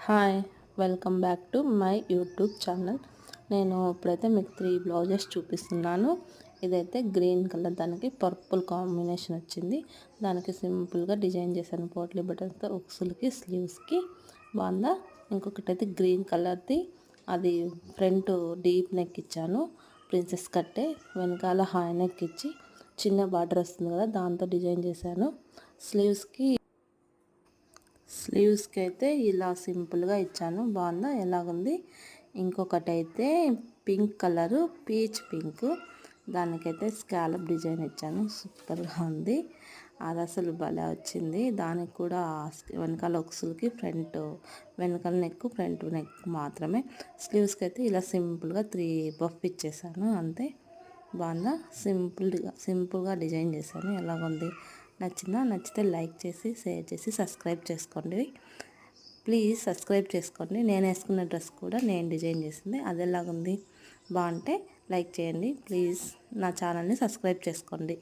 Hi, welcome back to my YouTube channel. నేను ఇప్పుడైతే మీకు 3 బ్లౌజెస్ చూపిస్తున్నాను. ఇదైతే గ్రీన్ కలర్, దానికి పర్పుల్ కాంబినేషన్ వచ్చింది. దానికి సింపుల్గా డిజైన్ చేశాను పోట్లీ బటన్స్తో, ఉక్సులకి, స్లీవ్స్కి. బాగుందా? ఇంకొకటి అయితే గ్రీన్ కలర్ది, అది ఫ్రంట్ డీప్ నెక్ ఇచ్చాను, ప్రిన్సెస్ కట్టే. వెనకాల హై నెక్ ఇచ్చి చిన్న బార్డర్ వస్తుంది కదా, దాంతో డిజైన్ చేశాను. స్లీవ్స్కి అయితే ఇలా సింపుల్గా ఇచ్చాను. బాగుందా? ఎలాగుంది? ఇంకొకటి అయితే పింక్ కలరు, పీచ్ పింక్, దానికైతే స్కాలప్ డిజైన్ ఇచ్చాను. సూపర్గా ఉంది. అది అసలు భలే వచ్చింది. దానికి కూడా వెనకాల ఒక్సులకి, వెనకాల నెక్, ఫ్రంట్ నెక్ మాత్రమే. స్లీవ్స్కి అయితే ఇలా సింపుల్గా 3 బఫ్ ఇచ్చేసాను అంతే. బాగుందా? సింపుల్గా డిజైన్ చేశాను. ఎలాగుంది? నచ్చిందా? నచ్చితే లైక్ చేసి, షేర్ చేసి, సబ్స్క్రైబ్ చేసుకోండి. ప్లీజ్ సబ్స్క్రైబ్ చేసుకోండి. నేను వేసుకున్న డ్రెస్ కూడా నేను డిజైన్ చేసింది. అది ఎలాగుంది? బాగుంటే లైక్ చేయండి. ప్లీజ్ నా ఛానల్ని సబ్స్క్రైబ్ చేసుకోండి.